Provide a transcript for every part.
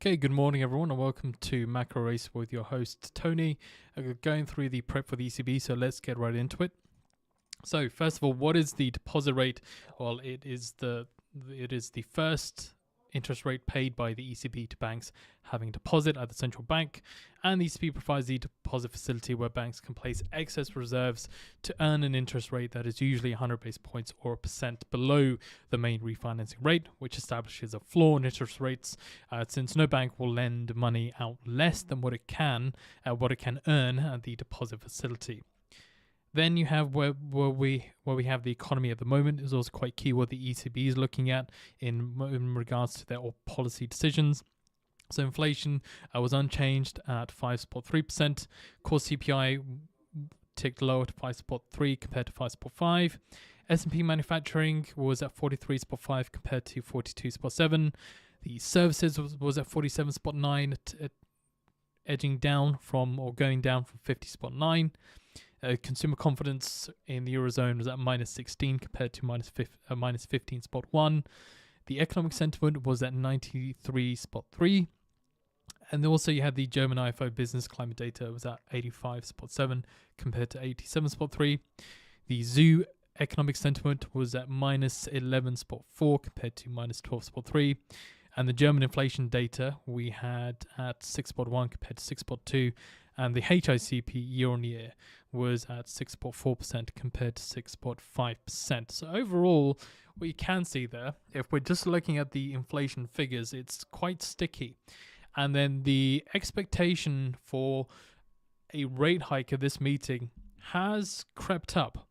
Okay, good morning everyone and welcome to MacroAce with your host Tony. Going through the prep for the ECB, so let's get right into it. So first of all, what is the deposit rate? Well, it is the first interest rate paid by the ECB to banks having deposit at the central bank, and the ECB provides the deposit facility where banks can place excess reserves to earn an interest rate that is usually 100 basis points or 1% below the main refinancing rate, which establishes a floor on interest rates, since no bank will lend money out less than what it can earn at the deposit facility. Then you have where we have the economy at the moment. Is also quite key what the ECB is looking at in regards to their policy decisions. So inflation was unchanged at 5.3%. Core CPI ticked lower to 5.3 compared to 5.5. S&P manufacturing was at 43.5 compared to 42.7. The services was at 47.9, edging down going down from 50.9. Consumer confidence in the Eurozone was at minus 16 compared to minus 15.1. The economic sentiment was at 93.3. And also you had the German IFO business climate data was at 85.7 compared to 87.3. The ZOO economic sentiment was at minus 11.4 compared to minus 12.3. And the German inflation data we had at 6.1 compared to 6.2. And the HICP year on year was at 6.4% compared to 6.5%. So overall, what you can see there, if we're just looking at the inflation figures, it's quite sticky. And then the expectation for a rate hike at this meeting has crept up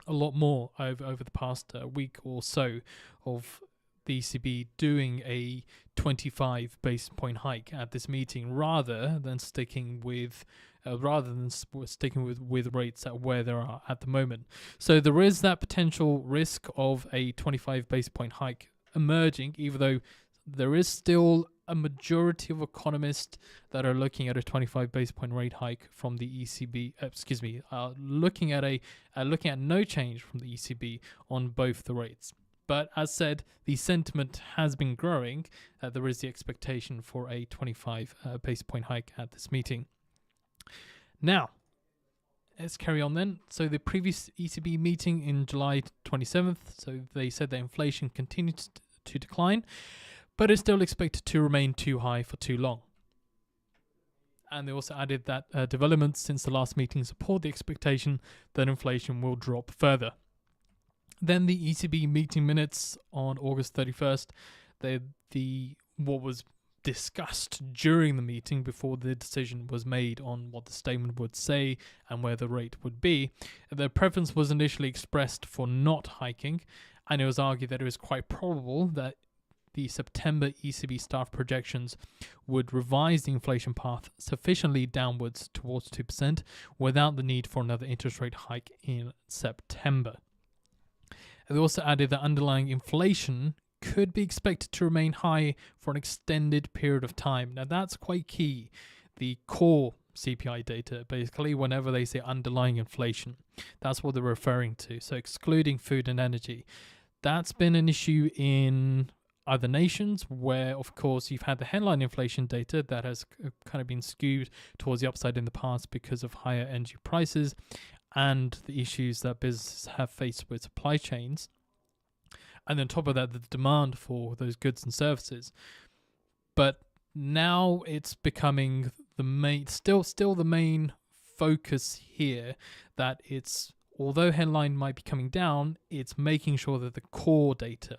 a lot more over the past week or so of the ECB doing a 25 basis point hike at this meeting rather than sticking with rates at where they are at the moment. So there is that potential risk of a 25 basis point hike emerging, even though there is still a majority of economists that are looking at a 25 basis point rate hike from the ECB. Looking at no change from the ECB on both the rates. But as said, the sentiment has been growing. There is the expectation for a 25 basis point hike at this meeting. Now, let's carry on then. So the previous ECB meeting in July 27th, so they said that inflation continued to decline, but is still expected to remain too high for too long. And they also added that developments since the last meeting support the expectation that inflation will drop further. Then the ECB meeting minutes on August 31st, what was discussed during the meeting before the decision was made on what the statement would say and where the rate would be. The preference was initially expressed for not hiking, and it was argued that it was quite probable that the September ECB staff projections would revise the inflation path sufficiently downwards towards 2% without the need for another interest rate hike in September. They also added that underlying inflation could be expected to remain high for an extended period of time. Now that's quite key. The core CPI data, basically, whenever they say underlying inflation, that's what they're referring to. So excluding food and energy. That's been an issue in other nations where, of course, you've had the headline inflation data that has kind of been skewed towards the upside in the past because of higher energy prices and the issues that businesses have faced with supply chains. And on top of that, the demand for those goods and services. But now it's becoming the main, still the main focus here, that it's, although headline might be coming down, it's making sure that the core data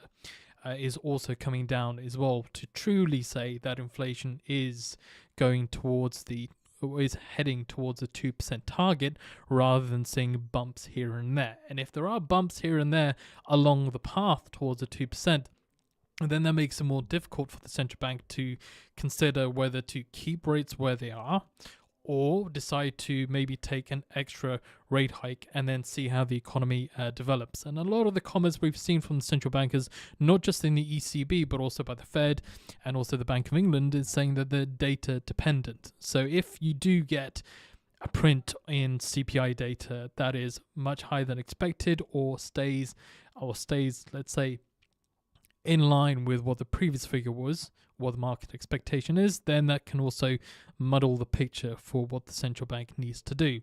is also coming down as well to truly say that inflation is going towards is heading towards a 2% target rather than seeing bumps here and there. And if there are bumps here and there along the path towards a 2%, then that makes it more difficult for the central bank to consider whether to keep rates where they are or decide to maybe take an extra rate hike and then see how the economy develops. And a lot of the comments we've seen from the central bankers, not just in the ECB, but also by the Fed and also the Bank of England, is saying that they're data dependent. So if you do get a print in CPI data that is much higher than expected or stays, let's say, in line with what the previous figure was, what the market expectation is, then that can also muddle the picture for what the central bank needs to do.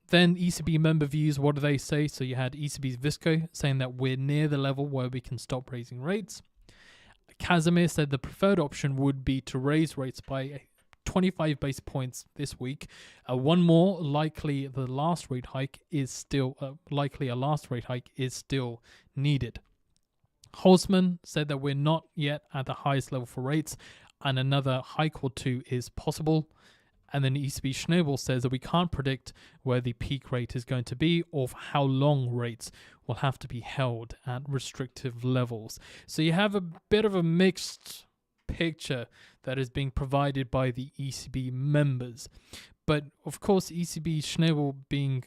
Then ECB member views, what do they say? So you had ECB's Visco saying that we're near the level where we can stop raising rates. Casimir said the preferred option would be to raise rates by 25 basis points this week. One more, likely the last rate hike is still needed. Holzman said that we're not yet at the highest level for rates and another hike or two is possible. And then ECB Schnabel says that we can't predict where the peak rate is going to be or for how long rates will have to be held at restrictive levels. So you have a bit of a mixed picture that is being provided by the ECB members. But of course, ECB Schnabel being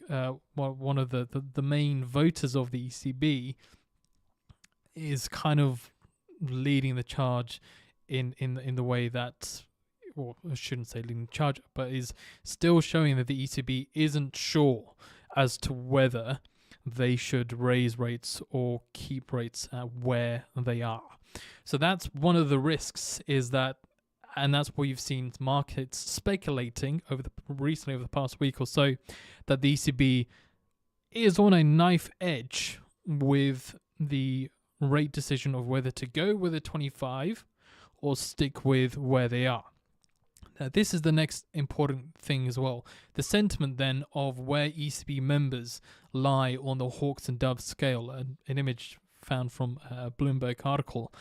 one of the main voters of the ECB is kind of leading the charge in the way that, well, I shouldn't say leading the charge, but is still showing that the ECB isn't sure as to whether they should raise rates or keep rates where they are. So that's one of the risks, is that, and that's what you've seen markets speculating recently over the past week or so, that the ECB is on a knife edge with the rate decision of whether to go with a 25 or stick with where they are. Now, this is the next important thing as well. The sentiment then of where ECB members lie on the hawks and doves scale, an image found from a Bloomberg article.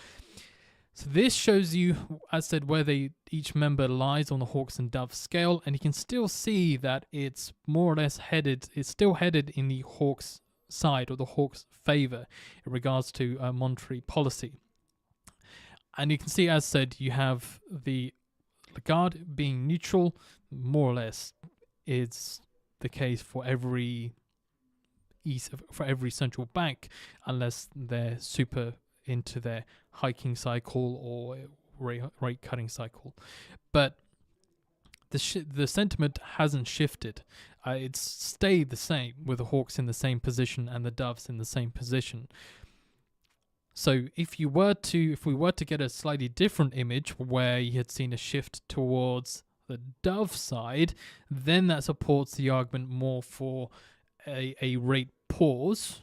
So this shows you, as said, where each member lies on the hawks and doves scale, and you can still see that it's more or less still headed in the hawks side, or the hawks' favor in regards to monetary policy. And you can see, as said, you have the Lagarde being neutral, more or less is the case for every central bank, unless they're super into their hiking cycle or rate cutting cycle. But the sentiment hasn't shifted. It's stayed the same, with the hawks in the same position and the doves in the same position. So if we were to get a slightly different image where you had seen a shift towards the dove side, then that supports the argument more for a rate pause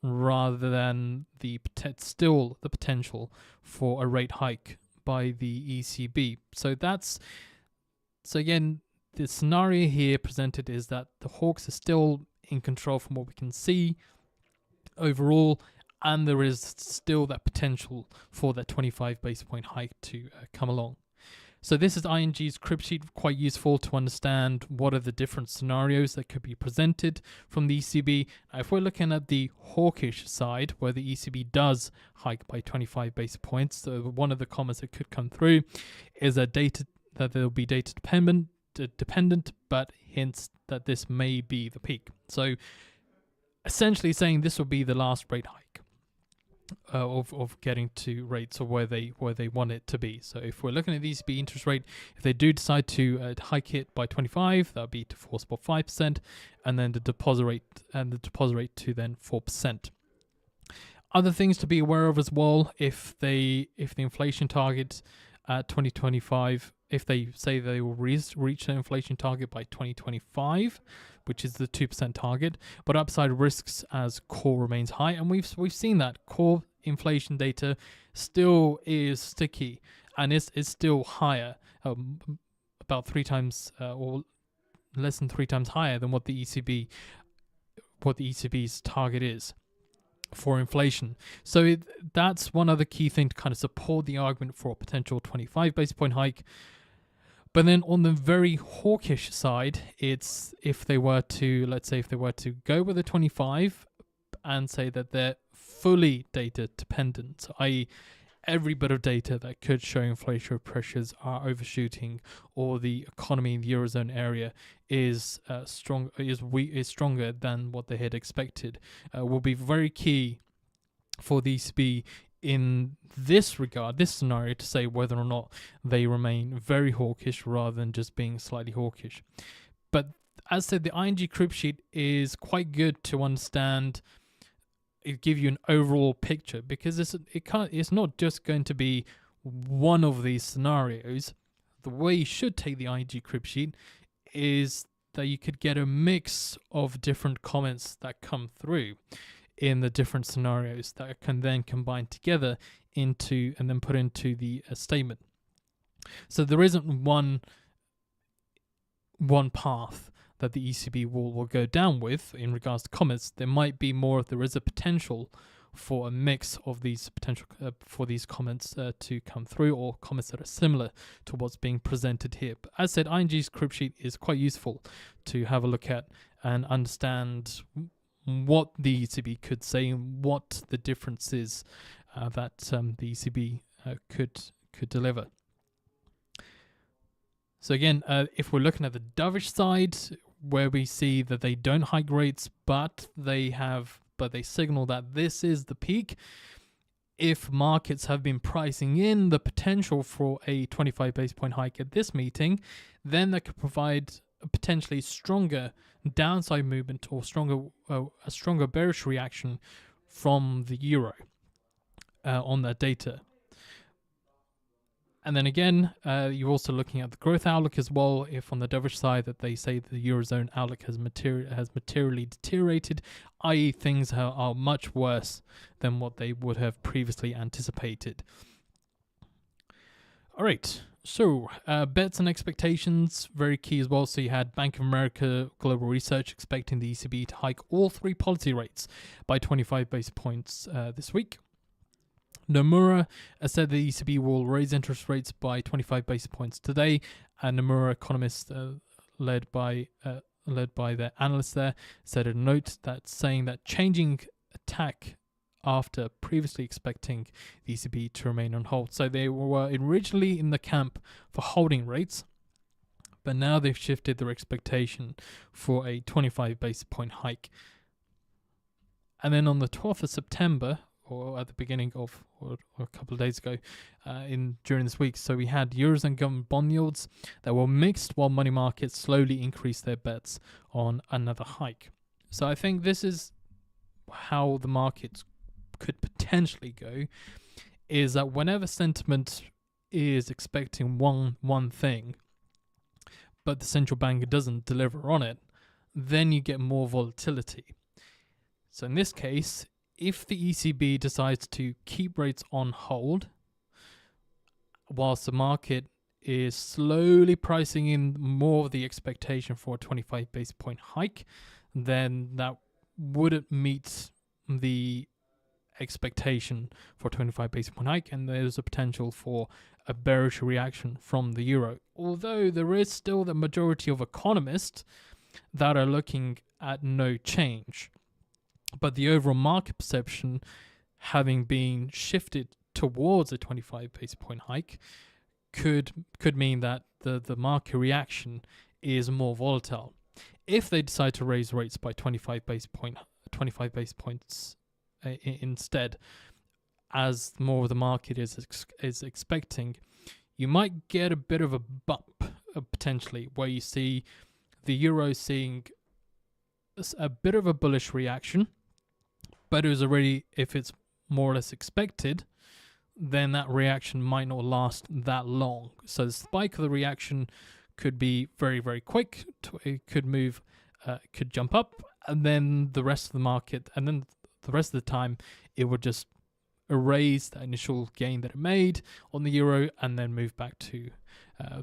rather than the potential for a rate hike by the ECB. So again, the scenario here presented is that the hawks are still in control from what we can see overall, and there is still that potential for that 25 basis point hike to come along. So this is ING's crib sheet, quite useful to understand what are the different scenarios that could be presented from the ECB. Now, if we're looking at the hawkish side, where the ECB does hike by 25 basis points, so one of the comments that could come through is that they'll be data dependent, but hints that this may be the peak. So essentially saying this will be the last rate hike of getting to rates or where they want it to be. So if we're looking at the ECB interest rate, if they do decide to hike it by 25, that'll be to 4.5%, and then the deposit rate to then 4%. Other things to be aware of as well, if the inflation target at 2025, if they say they will reach the inflation target by 2025, which is the 2% target, but upside risks as core remains high, and we've seen that core inflation data still is sticky and is still higher, about 3 times or less than 3 times higher than what the ECB's target is for inflation. So that's one other key thing to kind of support the argument for a potential 25 basis point hike. But then on the very hawkish side, it's if they were to go with a 25 and say that they're fully data dependent, i.e. every bit of data that could show inflationary pressures are overshooting, or the economy in the Eurozone area is stronger than what they had expected, will be very key for the ECB in this regard, this scenario, to say whether or not they remain very hawkish rather than just being slightly hawkish. But as said, the ING crib sheet is quite good to understand give you an overall picture, because it's not just going to be one of these scenarios. The way you should take the ING crib sheet is that you could get a mix of different comments that come through in the different scenarios that can then combine together into and then put into the statement. So there isn't one path that the ECB will go down with in regards to comments. There might be more. There is a potential for a mix of these potential for these comments to come through, or comments that are similar to what's being presented here. But as said, ING's crib sheet is quite useful to have a look at and understand what the ECB could say and what the difference is that the ECB could deliver. So again, if we're looking at the dovish side, where we see that they don't hike rates, but they signal that this is the peak. If markets have been pricing in the potential for a 25 base point hike at this meeting, then that could provide a potentially stronger downside movement or a stronger bearish reaction from the euro on that data. And then again, you're also looking at the growth outlook as well. If on the dovish side that they say the Eurozone outlook has materially deteriorated, i.e. things are much worse than what they would have previously anticipated. All right, so bets and expectations, very key as well. So you had Bank of America Global Research expecting the ECB to hike all three policy rates by 25 basis points this week. Nomura said the ECB will raise interest rates by 25 basis points today, and Nomura economists, led by their analysts there, said a note that saying that changing tack after previously expecting the ECB to remain on hold. So they were originally in the camp for holding rates, but now they've shifted their expectation for a 25 basis point hike. And then on the 12th of September, or at the beginning of, or a couple of days ago, during this week. So we had Eurozone government bond yields that were mixed, while money markets slowly increased their bets on another hike. So I think this is how the markets could potentially go, is that whenever sentiment is expecting one thing, but the central bank doesn't deliver on it, then you get more volatility. So in this case, if the ECB decides to keep rates on hold, whilst the market is slowly pricing in more of the expectation for a 25 basis point hike, then that wouldn't meet the expectation for a 25 basis point hike, and there's a potential for a bearish reaction from the euro. Although there is still the majority of economists that are looking at no change. But the overall market perception having been shifted towards a 25 basis point hike could mean that the market reaction is more volatile. If they decide to raise rates by 25 basis points instead, as more of the market is expecting, you might get a bit of a bump potentially, where you see the euro seeing a bit of a bullish reaction. But it was already, if it's more or less expected, then that reaction might not last that long. So the spike of the reaction could be very, very quick. It could move, could jump up, and then the rest of the market, and then the rest of the time, it would just erase the initial gain that it made on the euro, and then move back to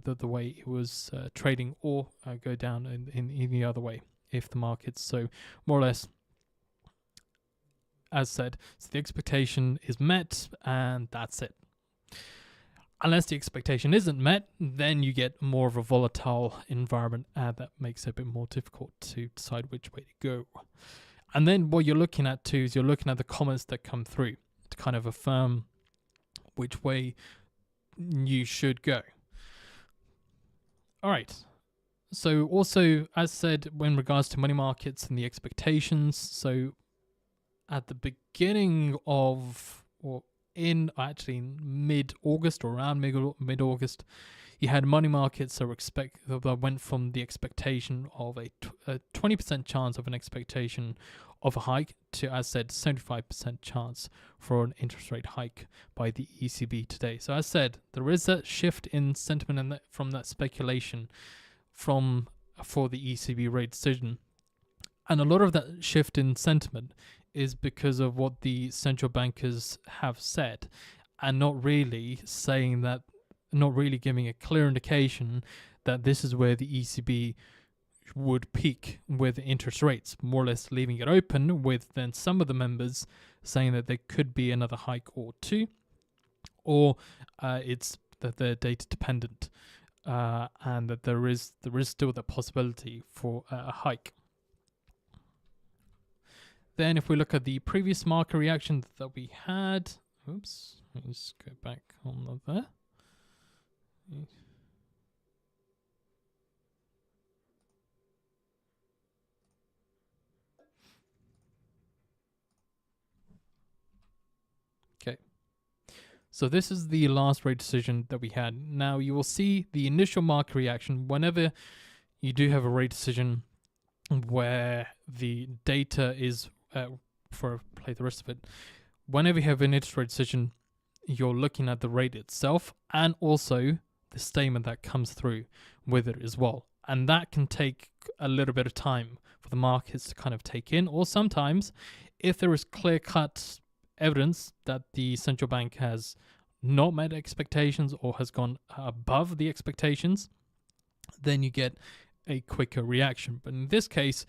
the way it was trading, or go down in the other way if the market's so more or less. As said, so the expectation is met, and that's it. Unless the expectation isn't met, then you get more of a volatile environment, that makes it a bit more difficult to decide which way to go. And then what you're looking at too is you're looking at the comments that come through to kind of affirm which way you should go. All right. So also, as said, in regards to money markets and the expectations, so at the beginning of, or in actually mid-August, or around mid-August, you had money markets that went from the expectation of a 20% chance of an expectation of a hike to, as said, 75% chance for an interest rate hike by the ECB today. So as said, there is that shift in sentiment and from that speculation for the ECB rate decision. And a lot of that shift in sentiment is because of what the central bankers have said, and not really saying that, not really giving a clear indication that this is where the ECB would peak with interest rates, more or less leaving it open, with then some of the members saying that there could be another hike or two, or it's that they're data dependent, and that there is still the possibility for a hike. Then if we look at the previous market reaction that we had, oops, let me just go back on there. Okay. So this is the last rate decision that we had. Now you will see the initial market reaction whenever you do have a rate decision where the data is play the rest of it. Whenever you have an interest rate decision, you're looking at the rate itself and also the statement that comes through with it as well. And that can take a little bit of time for the markets to kind of take in, or sometimes if there is clear-cut evidence that the central bank has not met expectations or has gone above the expectations, then you get a quicker reaction. But in this case,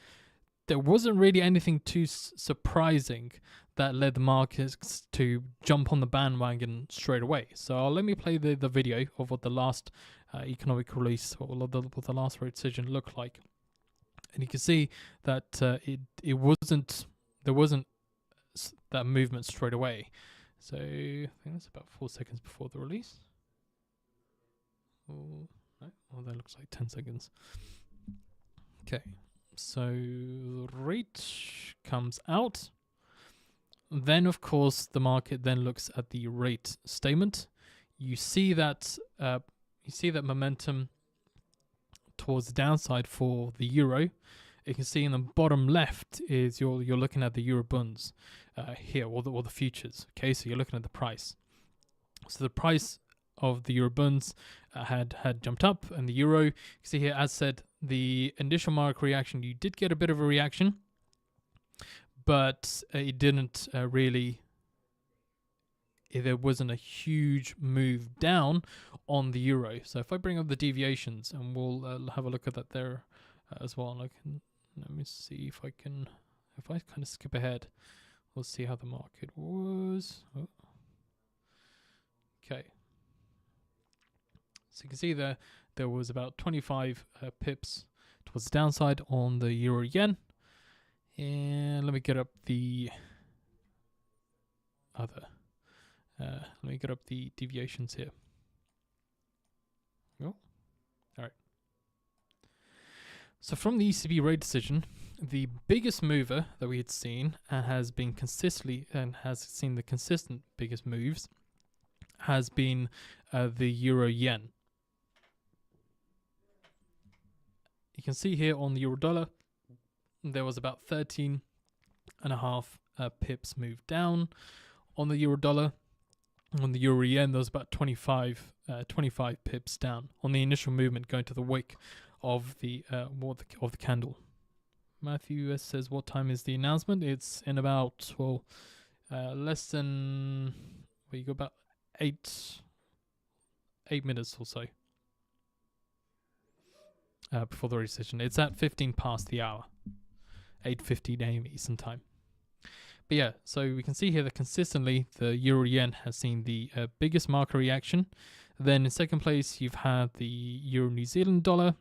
there wasn't really anything too surprising that led the markets to jump on the bandwagon straight away. So let me play the video of what the last economic release or what the last rate decision looked like, and you can see that there wasn't that movement straight away. So I think that's about 4 seconds before the release. Oh, no, that looks like 10 seconds. Okay. So rate comes out. Then, of course, the market then looks at the rate statement. You see that momentum towards the downside for the euro. You can see in the bottom left is you're looking at the euro bonds here, or the futures. Okay, so you're looking at the price. So the price of the euro bonds had jumped up, and the euro, you see here, as said, the initial market reaction, you did get a bit of a reaction, but it didn't really, there wasn't a huge move down on the euro. So if I bring up the deviations, and we'll have a look at that there as well. Let me see if I kind of skip ahead, we'll see how the market was. Oh. Okay. So you can see there was about 25 pips towards the downside on the euro yen. And let me get up the other. Let me get up the deviations here. Oh, all right. So from the ECB rate decision, the biggest mover that we had seen and has been consistently and has seen the consistent biggest moves has been the euro yen. You can see here on the euro dollar, there was about 13.5 pips moved down on the euro dollar. On the euro yen, there was about 25 pips down on the initial movement going to the wick of the candle. Matthew says, what time is the announcement? It's in about less than about 8 minutes or so before the decision. It's at 15 past the hour, 8:15 a.m. Eastern time. But yeah, so we can see here that consistently the euro yen has seen the biggest market reaction. Then in second place, you've had the euro New Zealand dollar,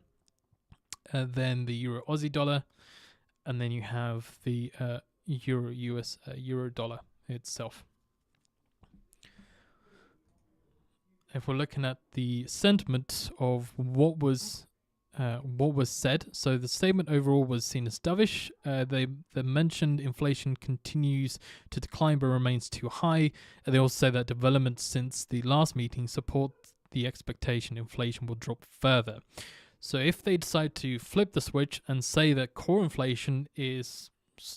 then the euro Aussie dollar, and then you have the euro US euro dollar itself. If we're looking at the sentiment of what was said, so the statement overall was seen as dovish. They mentioned inflation continues to decline but remains too high. And they also say that developments since the last meeting support the expectation inflation will drop further. So if they decide to flip the switch and say that core inflation is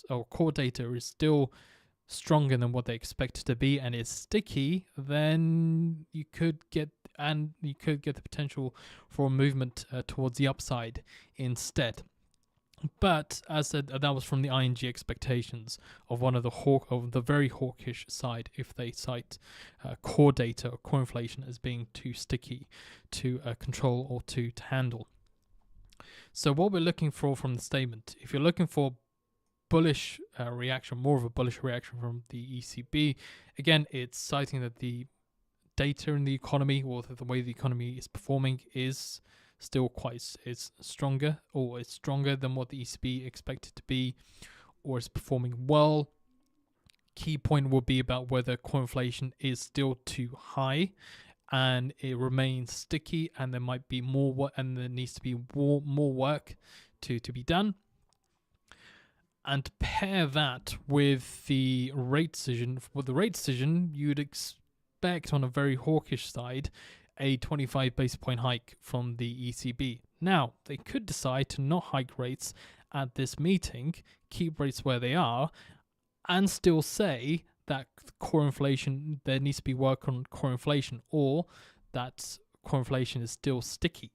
or core data is still stronger than what they expect it to be and is sticky, then you could get the potential for a movement towards the upside instead. But as said, that was from the ING expectations of one of the very hawkish side, if they cite core data or core inflation as being too sticky to control or to handle. So what we're looking for from the statement, if you're looking for bullish reaction, more of a bullish reaction from the ECB, again, it's citing that the data in the economy, or the way the economy is performing, is still it's stronger than what the ECB expected to be, or is performing well. Key point will be about whether core inflation is still too high and it remains sticky, and there might be more work, and there needs to be more work to be done. And pair that with the rate decision. With the rate decision, you'd expect on a very hawkish side a 25 basis point hike from the ECB. Now, they could decide to not hike rates at this meeting, keep rates where they are, and still say that core inflation, there needs to be work on core inflation, or that core inflation is still sticky.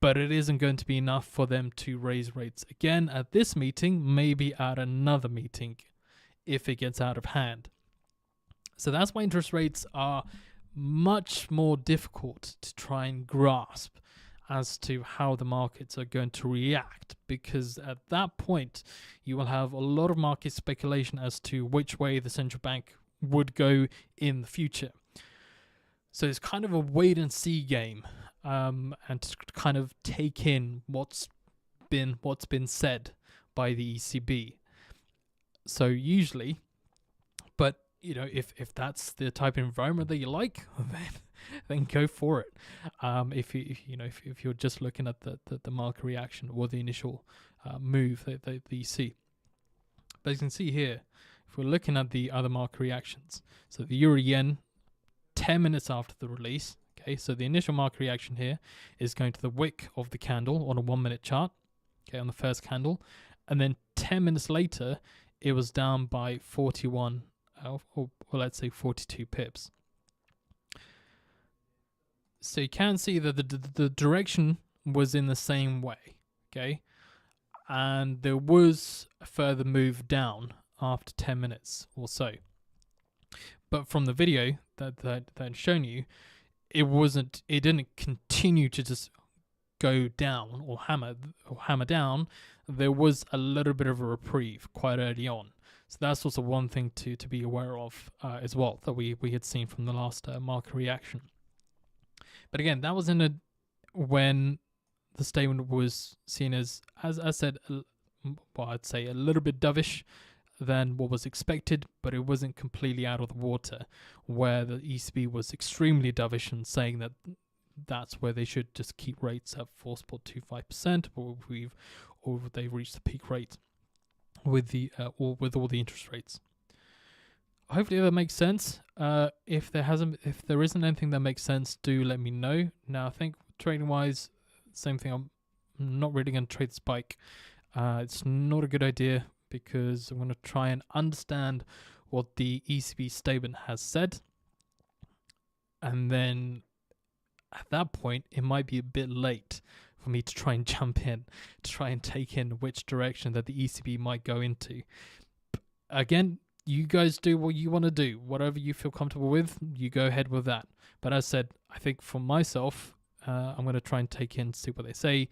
But it isn't going to be enough for them to raise rates again at this meeting, maybe at another meeting if it gets out of hand. So that's why interest rates are much more difficult to try and grasp as to how the markets are going to react, because at that point you will have a lot of market speculation as to which way the central bank would go in the future. So it's kind of a wait and see game, and to kind of take in what's been said by the ECB. So usually, but if that's the type of environment that you like, then go for it. If you're just looking at the market reaction or the initial move that you see. But you can see here, if we're looking at the other market reactions, so the euro yen 10 minutes after the release. Okay, so the initial market reaction here is going to the wick of the candle on a 1 minute chart, okay, on the first candle, and then 10 minutes later it was down by 41 or let's say 42 pips. So you can see that the direction was in the same way, okay, and there was a further move down after 10 minutes or so. But from the video that I'd shown you, it didn't continue to just go down or hammer down. There was a little bit of a reprieve quite early on. So that's also one thing to be aware of as well, that we had seen from the last market reaction. But again, that was when the statement was seen as I said, I'd say a little bit dovish than what was expected, but it wasn't completely out of the water, where the ECB was extremely dovish and saying that that's where they should just keep rates at 4.25%, or they've reached the peak rate with all the interest rates. Hopefully that makes sense. If there isn't anything that makes sense, do let me know. Now I think trading wise, same thing. I'm not really going to trade the spike. It's not a good idea, because I'm going to try and understand what the ECB statement has said. And then at that point, it might be a bit late for me to try and jump in, to try and take in which direction that the ECB might go into. Again, you guys do what you want to do. Whatever you feel comfortable with, you go ahead with that. But as said, I think for myself, I'm going to try and take in, see what they say.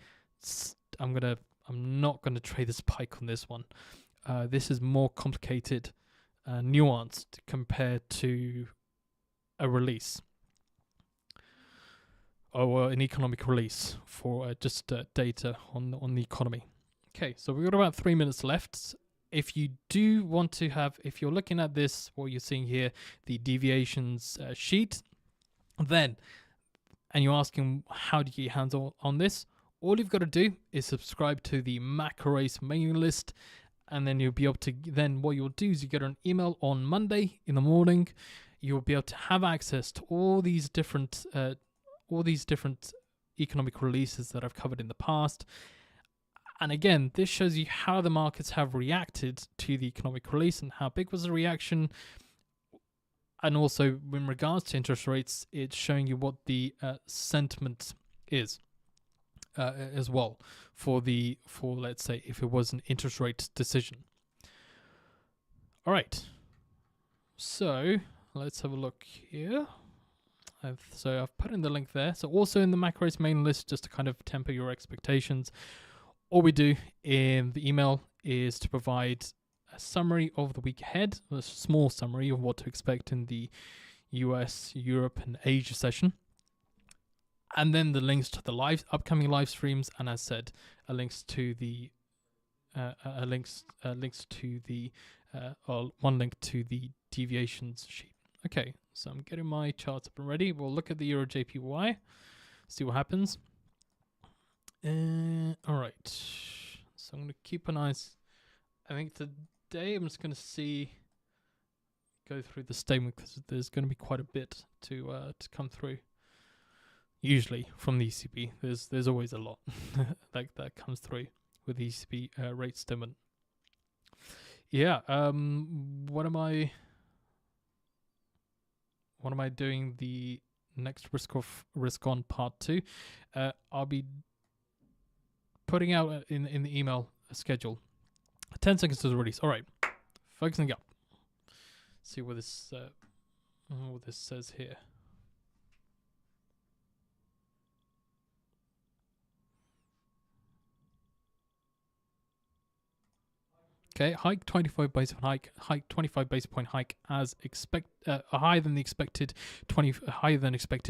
I'm not going to trade the spike on this one. This is more complicated, nuanced compared to a release or an economic release for just data on the economy. Okay, so we've got about 3 minutes left. If you do want to if you're looking at this, what you're seeing here, the deviations sheet, and you're asking how do you get your hands on this, all you've got to do is subscribe to the MacroAce mailing list. And then you'll be able to, what you'll do is you get an email on Monday in the morning. You'll be able to have access to all these different economic releases that I've covered in the past. And again, this shows you how the markets have reacted to the economic release and how big was the reaction. And also, in regards to interest rates, it's showing you what the sentiment is as well for let's say if it was an interest rate decision. All right. So let's have a look here. I've put in the link there. So also in the MacroAce main list, just to kind of temper your expectations, all we do in the email is to provide a summary of the week ahead, a small summary of what to expect in the US, Europe, and Asia session, and then the links to the upcoming live streams, and as said, links to the one link to the deviations sheet. Okay, so I'm getting my charts up and ready. We'll look at the Euro JPY, see what happens. All right, so I'm going to keep an eye. I think today I'm just going to go through the statement because there's going to be quite a bit to come through. Usually from the ECB, there's always a lot that comes through with the ECB rate statement. Yeah. What am I doing the next risk on part 2? I'll be putting out in the email a schedule. 10 seconds to the release. All right, focusing up. See what this says here. Okay, hike 25 basis point hike 25 basis point hike as higher than expected,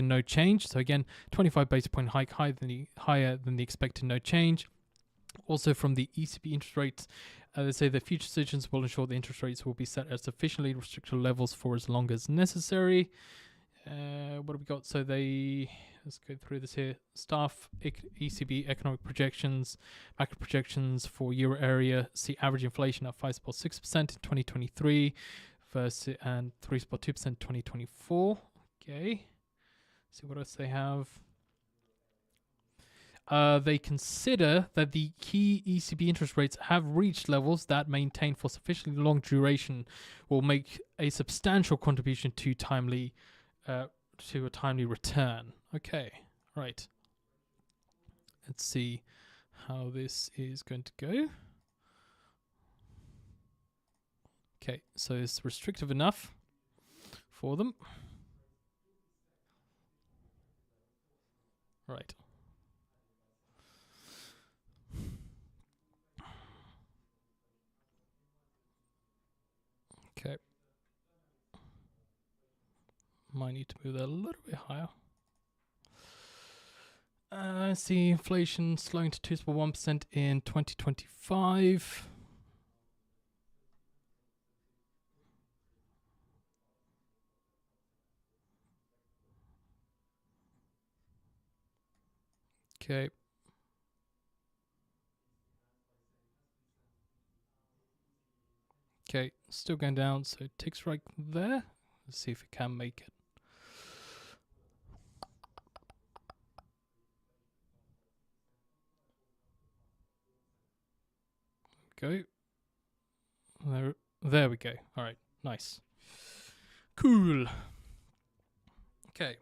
no change. So again, 25 basis point hike higher than the expected, no change. Also from the ECB interest rates, they say that future decisions will ensure the interest rates will be set at sufficiently restrictive levels for as long as necessary. What have we got? So let's go through this here. Staff ECB economic projections, macro projections for euro area see average inflation at 5.6% in 2023 and 3.2% in 2024. Okay. See what else they have. They consider that the key ECB interest rates have reached levels that, maintained for sufficiently long duration, will make a substantial contribution to a timely return. Okay, right. Let's see how this is going to go. Okay, so it's restrictive enough for them. Right. Okay. Might need to move that a little bit higher. I see inflation slowing to 2.1% in 2025. Okay. Okay, still going down, so TICKSTRIKE there. Let's see if it can make it. Go. There we go. All right, nice. Cool. Okay.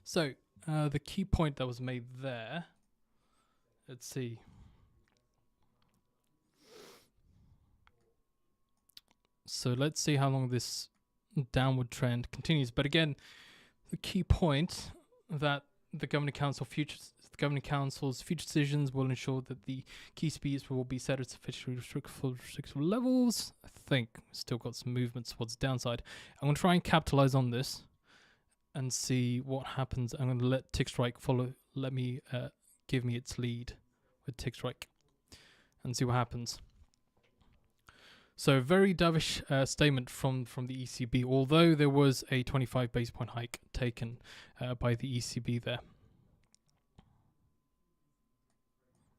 So, the key point that was made there, let's see. So let's see how long this downward trend continues. But again, the key point that the Governing Council's future decisions will ensure that the key speeds will be set at sufficiently restrictive levels. I think we've still got some movement towards the downside. I'm going to try and capitalize on this and see what happens. I'm going to let TICKSTRIKE follow. Let me give me its lead with TICKSTRIKE and see what happens. So very dovish statement from the ECB, although there was a 25 basis point hike taken by the ECB there.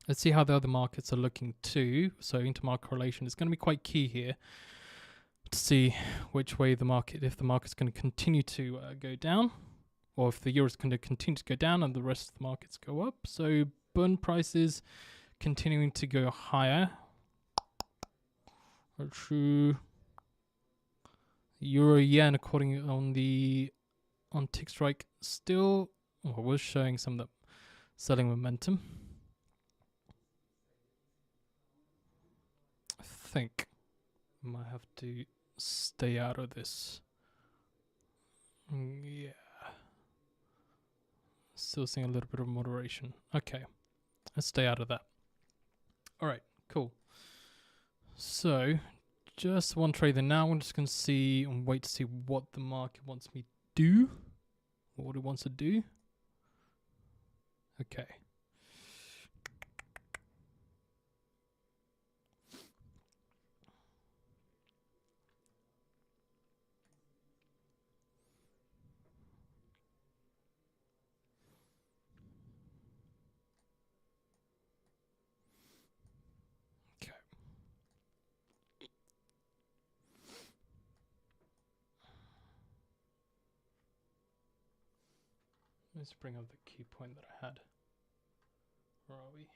Let's see how the other markets are looking too. So intermarket correlation is going to be quite key here to see which way if the market's going to continue to go down, or if the euro is going to continue to go down and the rest of the markets go up. So bond prices continuing to go higher. True. Euro yen, according on TICKSTRIKE, still was showing some of the selling momentum. I think I might have to stay out of this. Yeah. Still seeing a little bit of moderation. Okay. Let's stay out of that. All right, cool. So, just one trader now. I'm just going to see and wait to see what the market wants me to do. What it wants to do. Okay. Let's bring up the key point that I had. Where are we?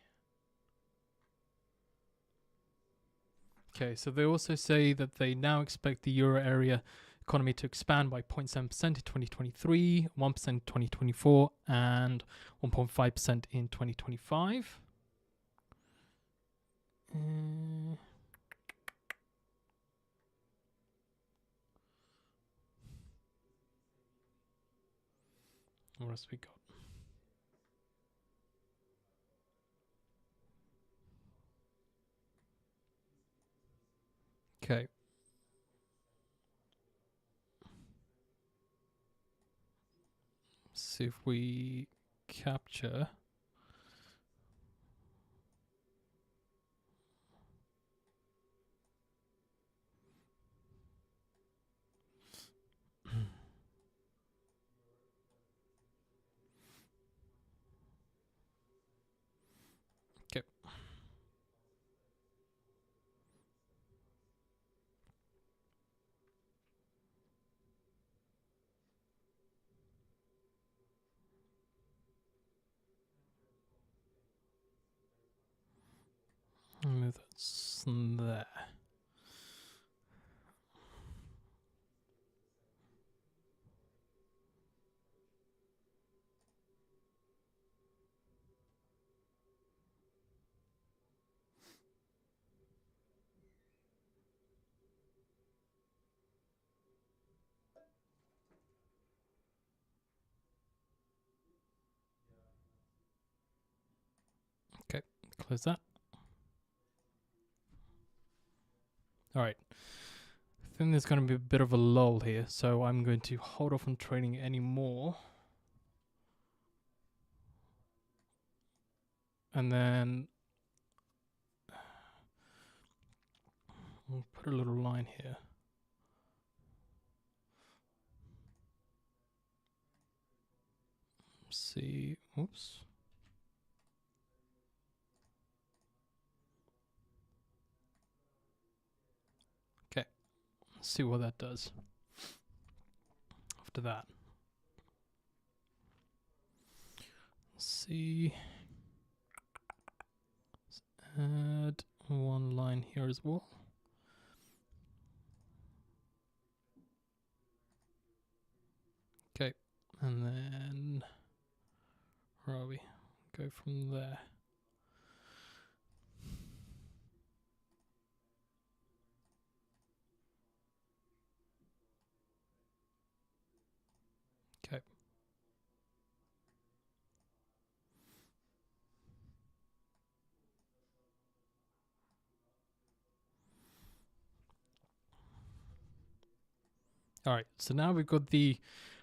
Okay, so they also say that they now expect the euro area economy to expand by 0.7% in 2023, 1% in 2024, and 1.5% in 2025. What else we got? Okay. See if we capture. Okay. Move that there. Okay, close that. All right. I think there's going to be a bit of a lull here, so I'm going to hold off on trading any more. And then we'll put a little line here. See, oops. Okay, let's see what that does. After that, let's see. Let's add one line here as well. Okay, and then where are we? Go from there. Okay. All right, so now we've got they're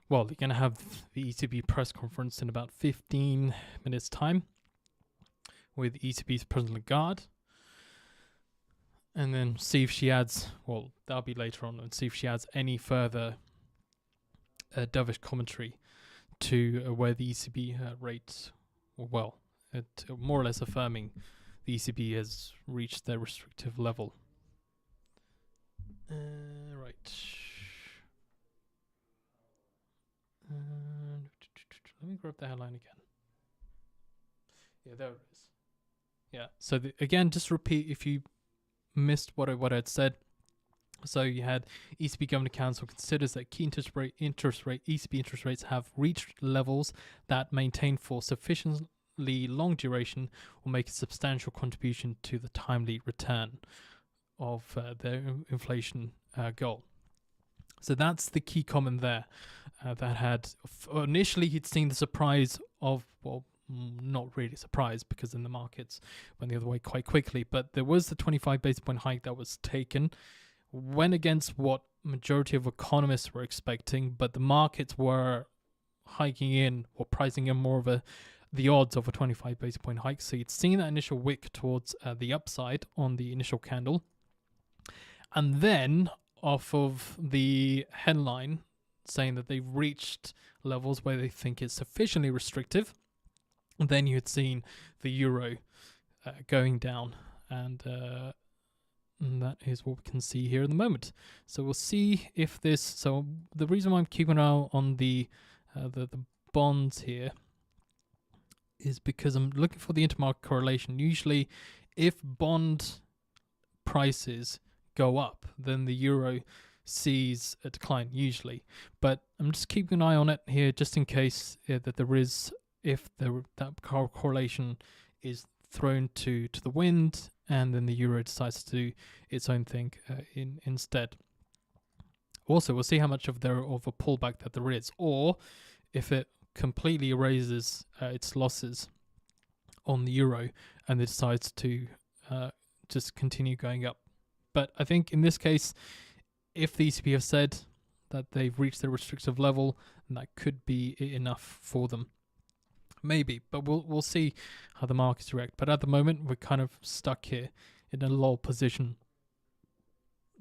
going to have the ECB press conference in about 15 minutes time with ECB's President Lagarde. And then see if she adds, that'll be later on, and see if she adds any further dovish commentary to where the ECB rates, more or less affirming the ECB has reached their restrictive level. Right. Let me grab the headline again. Yeah, there it is. Yeah. So again, just repeat if you missed what I had said. So you had ECB Governor Council considers that key ECB interest rates have reached levels that maintain for sufficiently long duration will make a substantial contribution to the timely return of their inflation goal. So that's the key comment there. That had initially he'd seen the surprise of, well, not really surprise because then the markets went the other way quite quickly, but there was the 25 basis point hike that was taken, went against what majority of economists were expecting, but the markets were hiking in or pricing in more of the odds of a 25 basis point hike. So you'd seen that initial wick towards the upside on the initial candle, and then off of the headline saying that they've reached levels where they think it's sufficiently restrictive, and then you had seen the euro going down, and that is what we can see here at the moment. So we'll see if this. So the reason why I'm keeping an eye on the bonds here is because I'm looking for the intermarket correlation. Usually, if bond prices go up, then the euro sees a decline usually. But I'm just keeping an eye on it here, just in case that there is, if that correlation is thrown to the wind, and then the euro decides to do its own thing instead. Also, we'll see how much of a pullback that there is, or if it completely erases its losses on the euro and it decides to just continue going up. But I think in this case, if the ECB have said that they've reached the restrictive level, then that could be enough for them. Maybe, but we'll see how the markets react. But at the moment, we're kind of stuck here in a low position,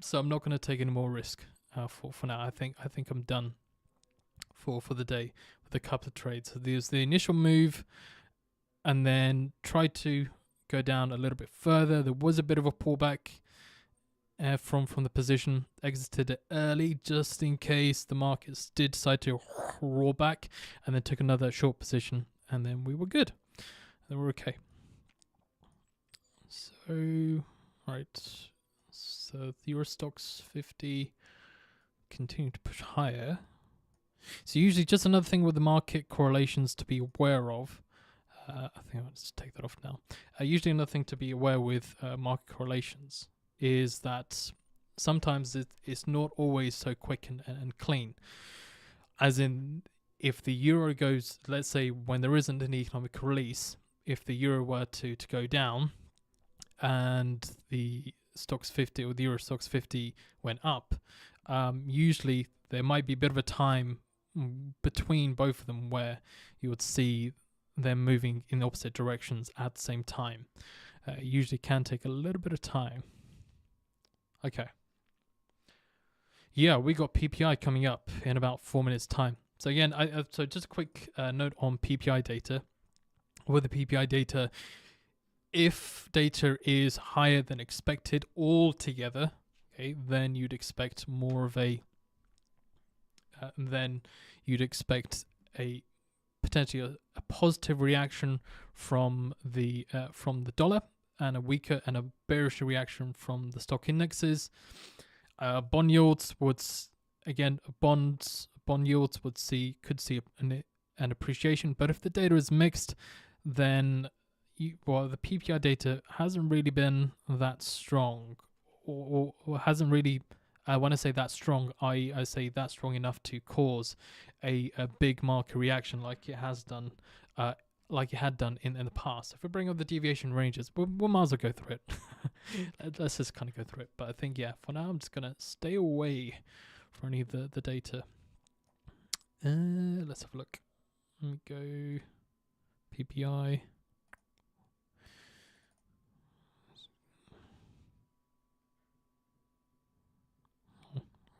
so I'm not going to take any more risk for now. I think I'm done for the day with a couple of trades. So there's the initial move, and then tried to go down a little bit further. There was a bit of a pullback from the position. Exited it early just in case the markets did decide to roar back, and then took another short position. And then we were good. Then we're okay. So, right. So the Euro Stoxx 50 continue to push higher. So usually just another thing with the market correlations to be aware of. I think I'll just take that off now. Usually another thing to be aware with market correlations is that sometimes it's not always so quick and clean. As in, if the euro goes, let's say when there isn't an economic release, if the euro were to go down and the Stoxx 50 or the Euro Stoxx 50 went up, usually there might be a bit of a time between both of them where you would see them moving in opposite directions at the same time. Usually can take a little bit of time. Okay. Yeah, we got PPI coming up in about 4 minutes' time. So again, so just a quick note on PPI data. With the PPI data, if data is higher than expected altogether, okay, then you'd expect more of a, potentially a positive reaction from the dollar, and a weaker and a bearish reaction from the stock indexes. Bond yields would could see an appreciation, but if the data is mixed, then the PPI data hasn't really been that strong, or hasn't really. When I say that strong, I say that strong enough to cause a big market reaction like it has done, like it had done in the past. If we bring up the deviation ranges, we might as well go through it. Let's just kind of go through it. But I think, yeah, for now, I'm just going to stay away from any of the data. Let's have a look. Let me go PPI.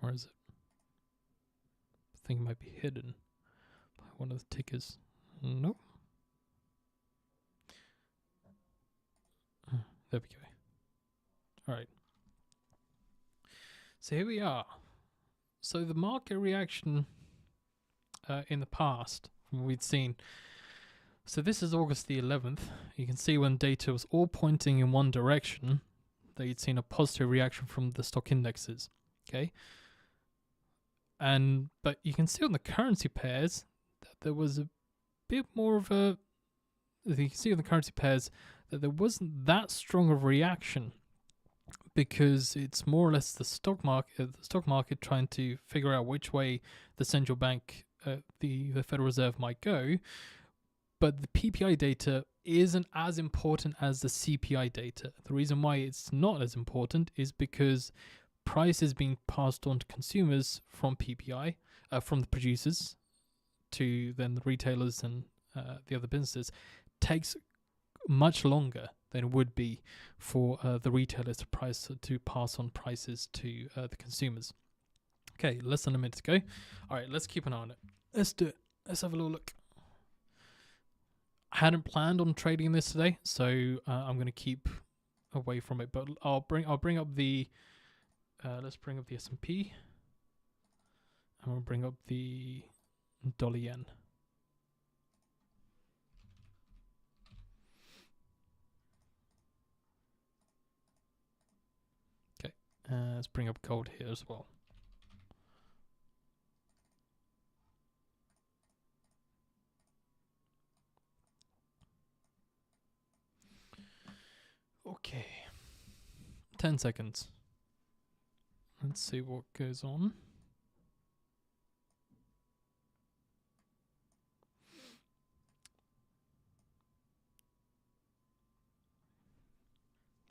Where is it? I think it might be hidden by one of the tickers. Nope. There we go. All right. So here we are. So the market reaction in the past, we'd seen So this is August the 11th. You can see when data was all pointing in one direction, that you'd seen a positive reaction from the stock indexes. Okay. But you can see on the currency pairs that there was a bit more of a, you can see on the currency pairs that there wasn't that strong of a reaction, because it's more or less the stock market trying to figure out which way the central bank, the Federal Reserve might go. But the PPI data isn't as important as the CPI data. The reason why it's not as important is because prices being passed on to consumers from PPI, from the producers to then the retailers and the other businesses, takes much longer than it would be for the retailers to pass on prices to the consumers. Okay, less than a minute to go. All right, let's keep an eye on it. Let's do it. Let's have a little look. I hadn't planned on trading this today, so I'm going to keep away from it. But I'll bring up the let's bring up the S&P. I'm going to bring up the dollar yen. Okay, let's bring up gold here as well. Okay, 10 seconds. Let's see what goes on.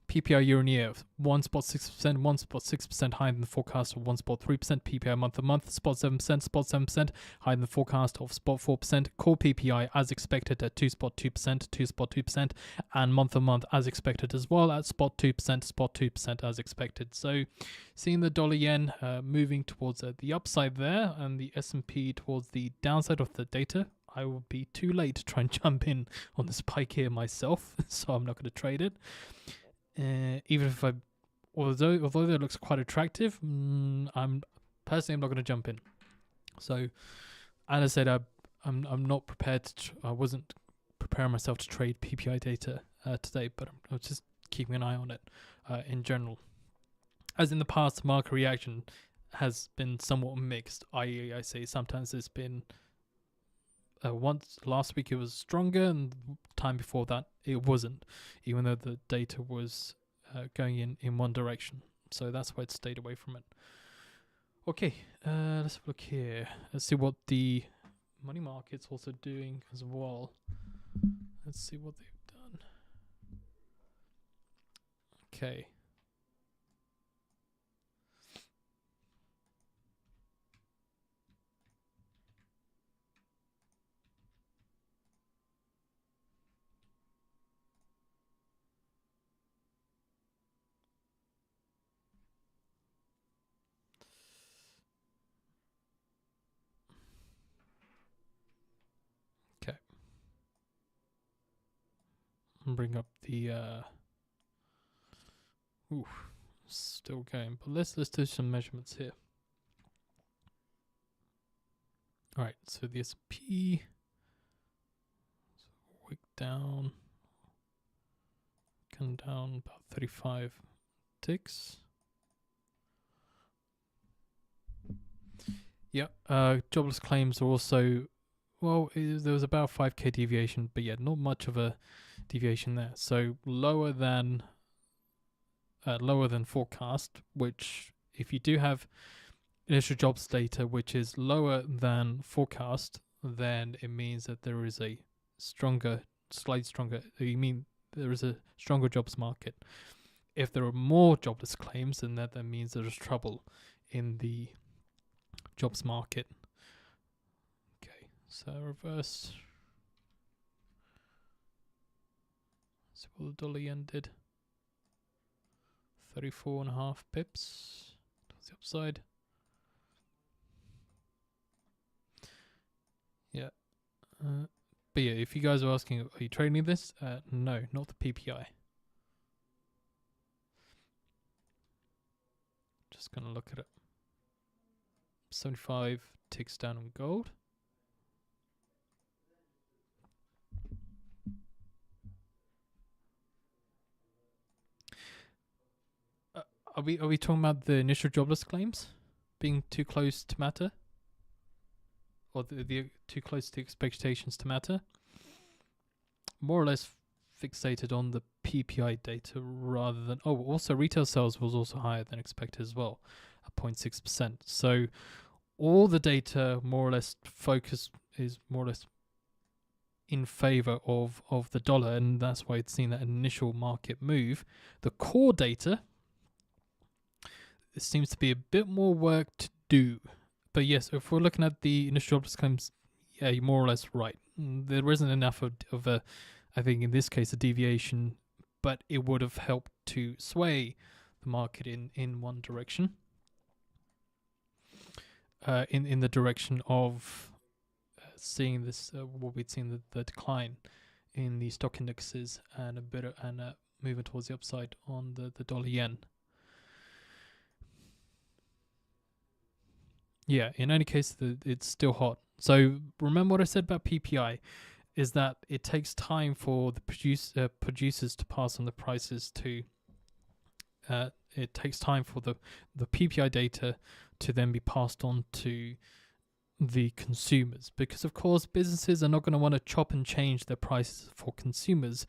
PPI year on year, 1.6%, 1.6% higher than the forecast of 1.3%. PPI month on month, 7%, higher than the forecast of 4%. Core PPI as expected at 2.2%, and month on month as expected as well at 2% as expected. So, seeing the dollar yen moving towards the upside there, and the S&P towards the downside of the data. I will be too late to try and jump in on the spike here myself, so I'm not going to trade it. Even if although it looks quite attractive, I'm not going to jump in. So, as I said, I'm not prepared I wasn't preparing myself to trade PPI data today, but I'm just keeping an eye on it in general. As in the past, market reaction has been somewhat mixed. I say sometimes it's been once last week it was stronger, and the time before that it wasn't, even though the data was going in one direction. So that's why it stayed away from it. Okay, let's have a look here. Let's see what the money market's also doing as well. Let's see what they've done. Okay. Bring up the still going, but let's do some measurements here. All right, so the S&P wick down, come down about 35 ticks. Yeah, jobless claims are also, well, there was about 5k deviation, but yeah, not much of a deviation there. So lower than forecast, which if you do have initial jobs data which is lower than forecast, then it means that there is a slightly stronger, you mean there is a stronger jobs market. If there are more jobless claims, then that means there's trouble in the jobs market. Okay, so reverse. See what the dollar yen did. 34.5 pips towards the upside. Yeah. But yeah, if you guys are asking, are you trading this? No, not the PPI. Just gonna look at it. 75 ticks down on gold. Are we talking about the initial jobless claims being too close to matter, or the too close to expectations to matter? More or less fixated on the PPI data rather than also retail sales was also higher than expected as well, at 0.6%. So all the data more or less is more or less in favor of the dollar, and that's why it's seen that initial market move. The core data, it seems to be a bit more work to do. But yes, if we're looking at the initial jobless claims, yeah, you're more or less right. There isn't enough of a, I think in this case, a deviation, but it would have helped to sway the market in one direction, in the direction of seeing this, what we'd seen, the decline in the stock indexes and a moving towards the upside on the dollar yen. Yeah, in any case, it's still hot. So remember what I said about PPI, is that it takes time for the producers to pass on the prices to. It takes time for the PPI data to then be passed on to the consumers, because of course businesses are not going to want to chop and change their prices for consumers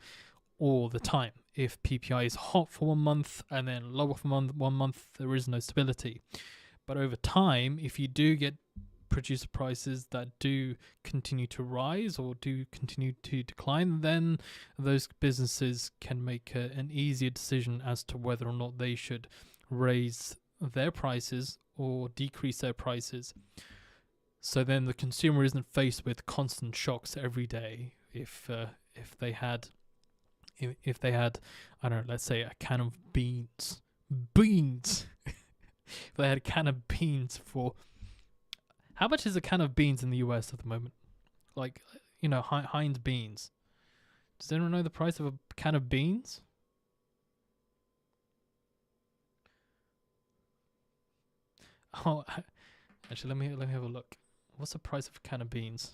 all the time. If PPI is hot for 1 month and then lower for 1 month, there is no stability. But over time, if you do get producer prices that do continue to rise or do continue to decline, then those businesses can make an easier decision as to whether or not they should raise their prices or decrease their prices. So then the consumer isn't faced with constant shocks every day. If they had, I don't know, let's say a can of beans. If they had a can of beans for, how much is a can of beans in the US at the moment? Like, Heinz beans. Does anyone know the price of a can of beans? Oh, actually, let me have a look. What's the price of a can of beans?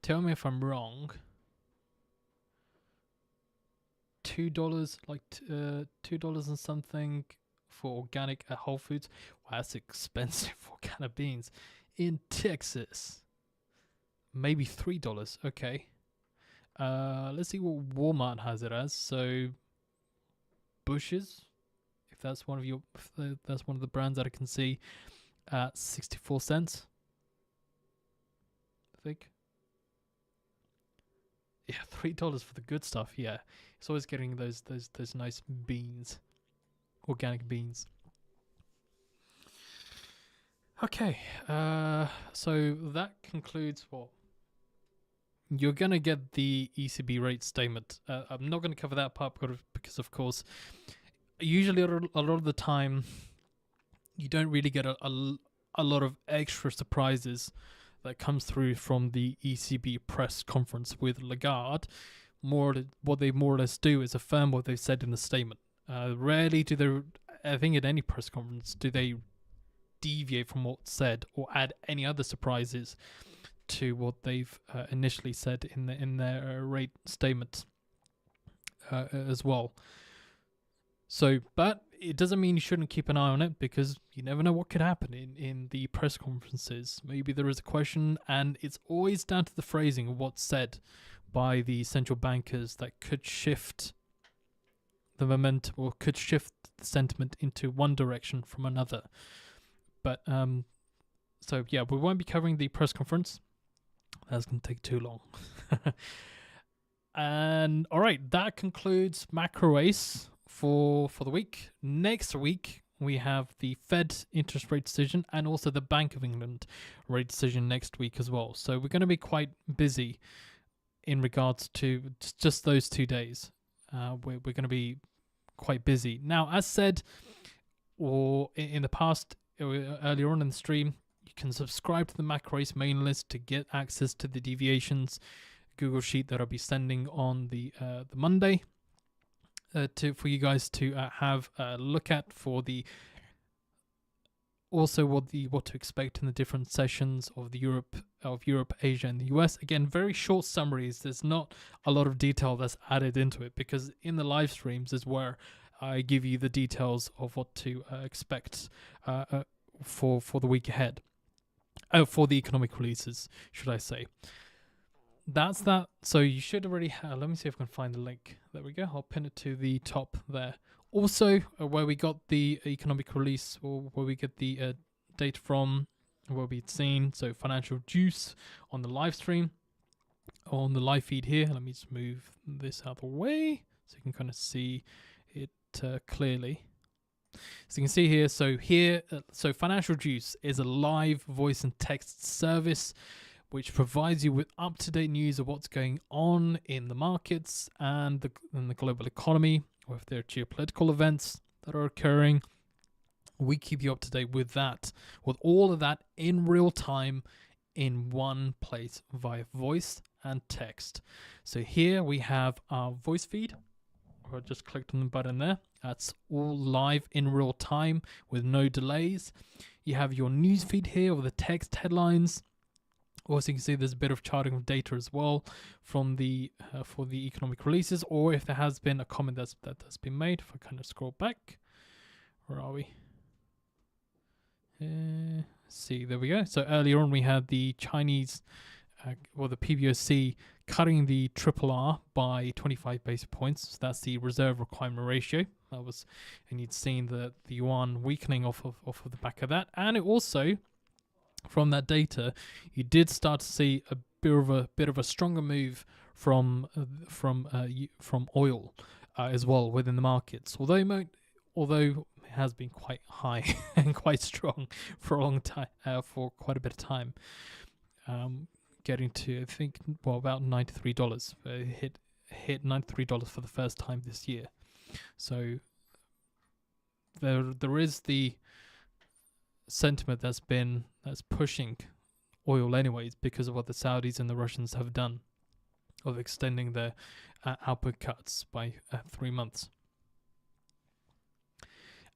Tell me if I'm wrong. $2, like $2 and something for organic at Whole Foods. Wow, that's expensive for a can of beans in Texas. Maybe $3. Okay. Let's see what Walmart has it as. So Bush's, if that's one of that's one of the brands that I can see, at 64 cents. I think. Yeah, $3 for the good stuff. Yeah, it's always getting those nice beans, organic beans. Okay, so that concludes what you're gonna get the ECB rate statement. I'm not gonna cover that part because of course, usually a lot of the time, you don't really get a lot of extra surprises that comes through from the ECB press conference with Lagarde. What they more or less do is affirm what they've said in the statement. Rarely do they, I think at any press conference, do they deviate from what's said or add any other surprises to what they've initially said in their rate statement as well. So, but it doesn't mean you shouldn't keep an eye on it, because you never know what could happen in the press conferences. Maybe there is a question, and it's always down to the phrasing of what's said by the central bankers that could shift the momentum or could shift the sentiment into one direction from another. But so yeah, we won't be covering the press conference. That's going to take too long. And all right, that concludes MacroAce for the week. Next week, we have the Fed interest rate decision and also the Bank of England rate decision next week as well. So we're going to be quite busy in regards to just those 2 days. We're going to be quite busy. Now, as said, or in the past, earlier on in the stream, you can subscribe to the MacroAce main list to get access to the deviations Google Sheet that I'll be sending on the Monday. For you guys to have a look at for the also what to expect in the different sessions of Europe, Asia, and the US. Again, very short summaries. There's not a lot of detail that's added into it, because in the live streams is where I give you the details of what to expect for the week ahead. For the economic releases, should I say. That's that. So you should already have. Let me see if I can find the link. There we go. I'll pin it to the top there. Also, where we got the economic release, or where we get the data from, where we'd seen. So FinancialJuice on the live stream, on the live feed here. Let me just move this out of the way so you can kind of see it clearly. So you can see here. So FinancialJuice is a live voice and text service which provides you with up-to-date news of what's going on in the markets and the global economy, or if there are geopolitical events that are occurring. We keep you up to date with that, with all of that in real time in one place via voice and text. So here we have our voice feed. I just clicked on the button there. That's all live in real time with no delays. You have your news feed here with the text headlines. Also, you can see there's a bit of charting of data as well from the for the economic releases, or if there has been a comment that's been made. If I kind of scroll back, where are we? See, there we go. So earlier on we had the Chinese, the PBOC cutting the RRR by 25 basis points. So that's the reserve requirement ratio. That was, and you'd seen the yuan weakening off of the back of that, and it also, from that data, you did start to see a bit of a stronger move from oil as well within the markets. Although it has been quite high and quite strong for a long time, for quite a bit of time, getting to, I think, about $93. Hit $93 for the first time this year. So there is the sentiment that's pushing oil anyways, because of what the Saudis and the Russians have done of extending their output cuts by 3 months.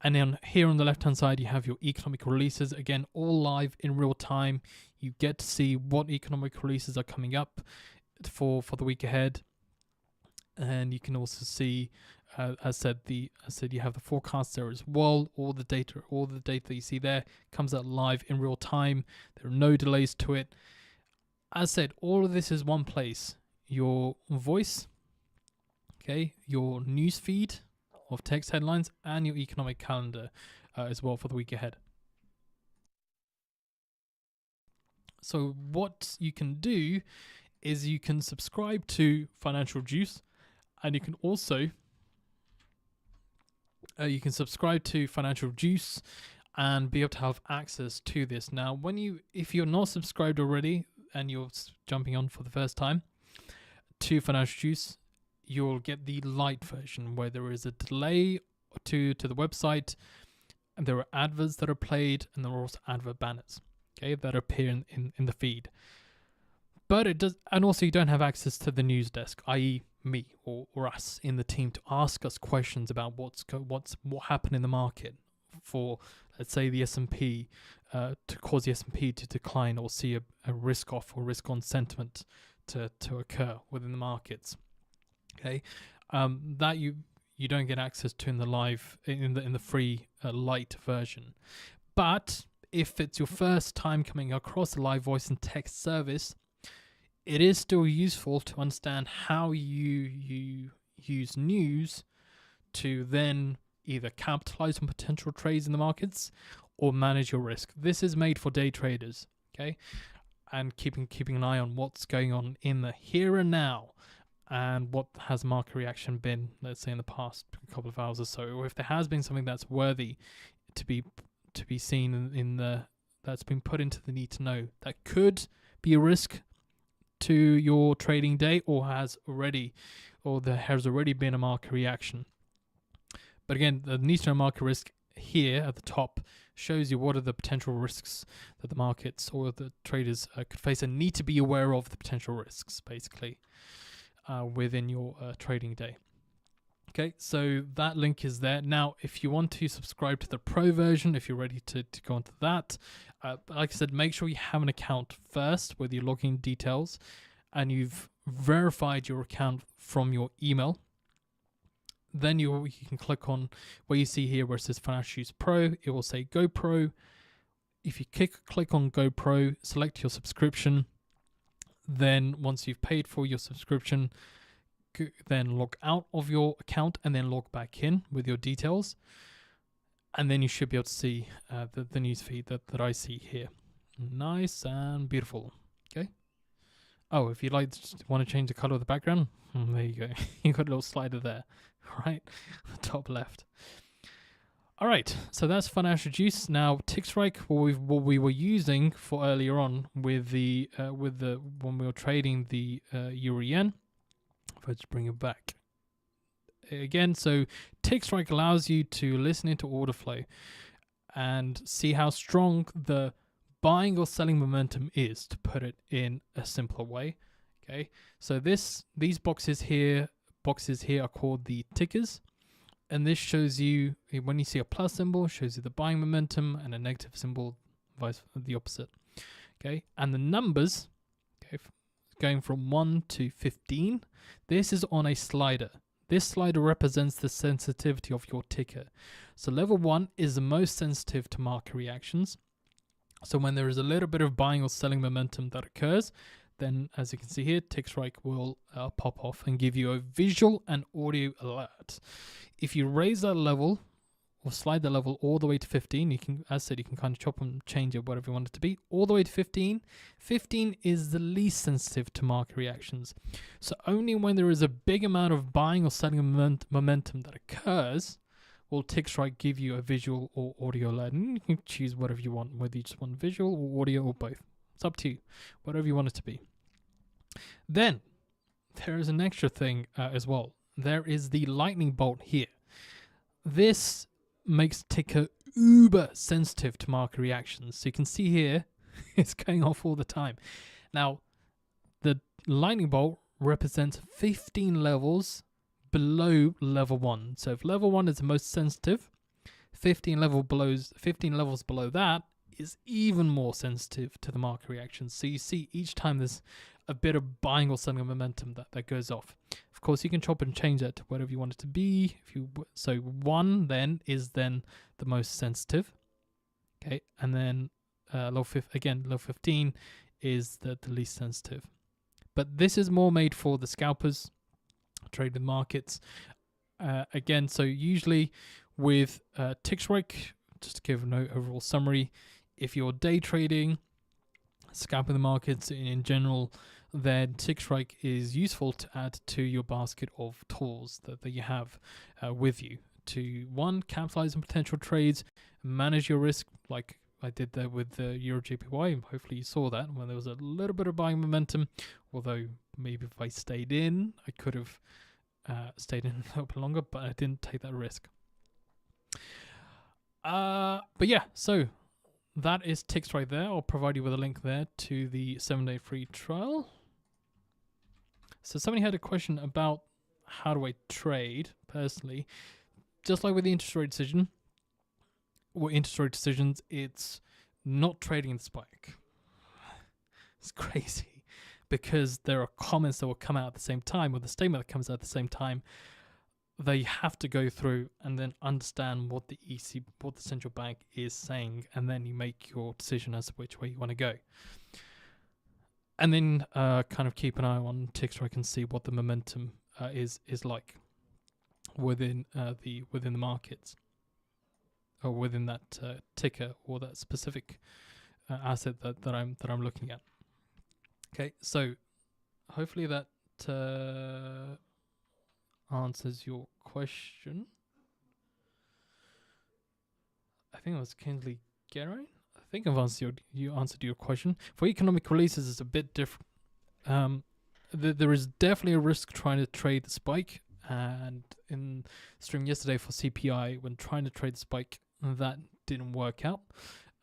And then here on the left hand side you have your economic releases, again all live in real time. You get to see what economic releases are coming up for the week ahead, and you can also see as I said, you have the forecast there as well. All the data that you see there comes out live in real time. There are no delays to it. As said, all of this is one place. Your voice, okay, your news feed of text headlines, and your economic calendar as well for the week ahead. So what you can do is you can subscribe to FinancialJuice, and you can also subscribe to FinancialJuice and be able to have access to this. Now, if you're not subscribed already and you're jumping on for the first time to FinancialJuice, you'll get the light version where there is a delay to the website, and there are adverts that are played, and there are also advert banners, okay, that appear in the feed. But it does, and also you don't have access to the news desk, i.e. me or us in the team, to ask us questions about what happened in the market for, let's say, the S&P, to cause the S&P to decline, or see a risk off or risk on sentiment to occur within the markets. Okay, that you don't get access to in the live in the free light version. But if it's your first time coming across a live voice and text service, it is still useful to understand how you use news to then either capitalize on potential trades in the markets or manage your risk. This is made for day traders, okay? And keeping an eye on what's going on in the here and now, and what has market reaction been, let's say, in the past couple of hours or so, or if there has been something that's worthy to be seen that's been put into the need to know, that could be a risk to your trading day, or there has already been a market reaction. But again, the need to know market risk here at the top shows you what are the potential risks that the markets or the traders could face, and need to be aware of the potential risks, basically, within your trading day. Okay, so that link is there. Now, if you want to subscribe to the pro version, if you're ready to go into that, like I said, make sure you have an account first with your login details and you've verified your account from your email. Then you can click on where you see here where it says FinancialJuice Pro. It will say Go Pro. If you click on Go Pro, select your subscription. Then once you've paid for your subscription, then log out of your account and then log back in with your details. And then you should be able to see the news feed that I see here. Nice and beautiful. Okay. Oh, if you want to change the color of the background, there you go. You got a little slider there, right? Top left. All right, so that's FinancialJuice. Now, TICKSTRIKE, what we were using for earlier on with when we were trading the euro yen. If I just bring it back again, so TICKSTRIKE allows you to listen into order flow and see how strong the buying or selling momentum is, to put it in a simpler way. Okay, so these boxes here are called the tickers. And this shows you, when you see a plus symbol, shows you the buying momentum, and a negative symbol, the opposite. Okay, and the numbers, okay, going from 1 to 15, this is on a slider. This slider represents the sensitivity of your ticker. So level 1 is the most sensitive to market reactions. So when there is a little bit of buying or selling momentum that occurs, then as you can see here, TICKSTRIKE will pop off and give you a visual and audio alert. If you raise that level or slide the level all the way to 15, you can, as I said, you can kind of chop and change it whatever you want it to be, all the way to 15. 15 is the least sensitive to market reactions. So only when there is a big amount of buying or selling momentum that occurs will TICKSTRIKE give you a visual or audio alert. And you can choose whatever you want, whether you just want visual or audio or both. It's up to you, whatever you want it to be. Then there is an extra thing as well. There is the lightning bolt here. This makes ticker uber sensitive to market reactions. So you can see here, it's going off all the time. Now, the lightning bolt represents 15 levels below level 1. So if level 1 is the most sensitive, 15 levels below that is even more sensitive to the market reactions. So you see each time there's a bit of buying or selling momentum that goes off. Of course, you can chop and change that to whatever you want it to be. So 1 then is then the most sensitive. Okay, and then level 15 is the least sensitive. But this is more made for the scalpers, trade the markets. Again, so usually with TICKSTRIKE, just to give an overall summary, if you're day trading, scalping the markets in general, then TICKSTRIKE is useful to add to your basket of tools that you have with you to, one, capitalize on potential trades, manage your risk like I did there with the Euro JPY. Hopefully you saw that when there was a little bit of buying momentum, although maybe if I stayed in, I could have stayed in a little bit longer, but I didn't take that risk. But yeah, so that is TICKSTRIKE there. I'll provide you with a link there to the 7-day free trial. So somebody had a question about how do I trade personally. Just like with the interest rate decision, or interest rate decisions, it's not trading the spike. It's crazy because there are comments that will come out at the same time, or the statement that comes out at the same time. They have to go through and then understand what the ECB, what the central bank is saying, and then you make your decision as to which way you want to go. And then kind of keep an eye on TICKSTRIKE and see what the momentum is like within the markets, or within that ticker or that specific asset that I'm looking at. Okay, so hopefully that answers your question. I think it was Kingsley Geraint. I think I've answered your question. For economic releases, it's a bit different. There is definitely a risk trying to trade the spike, and in stream yesterday for CPI, when trying to trade the spike, that didn't work out.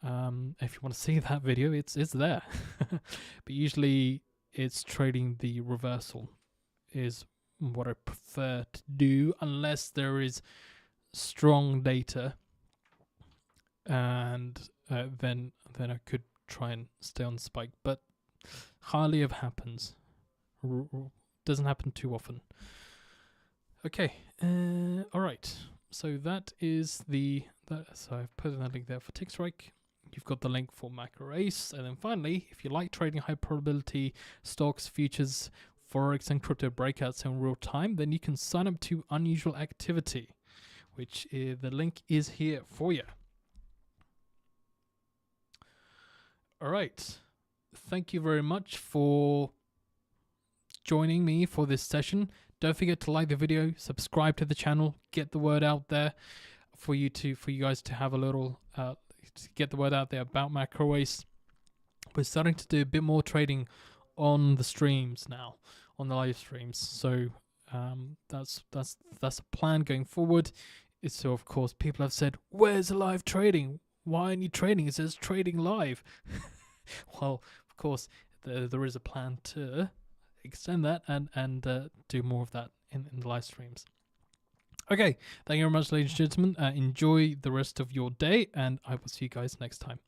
If you want to see that video, it's there. But usually it's trading the reversal is what I prefer to do, unless there is strong data, and then I could try and stay on spike, but hardly ever happens. Doesn't happen too often. Okay, all right. So that is so I've put that link there for TICKSTRIKE. You've got the link for MacroAce, and then finally, if you like trading high probability stocks, futures, forex, and crypto breakouts in real time, then you can sign up to Unusual Activity, which the link is here for you. All right. Thank you very much for joining me for this session. Don't forget to like the video, subscribe to the channel, get the word out there for you guys to have a little to get the word out there about MacroAce. We're starting to do a bit more trading on the streams now, on the live streams. So that's a plan going forward. So of course people have said, "Where's the live trading? Why aren't you trading? It says trading live." Well, of course, there is a plan to extend that and do more of that in the live streams. Okay, thank you very much, ladies and gentlemen. Enjoy the rest of your day, and I will see you guys next time.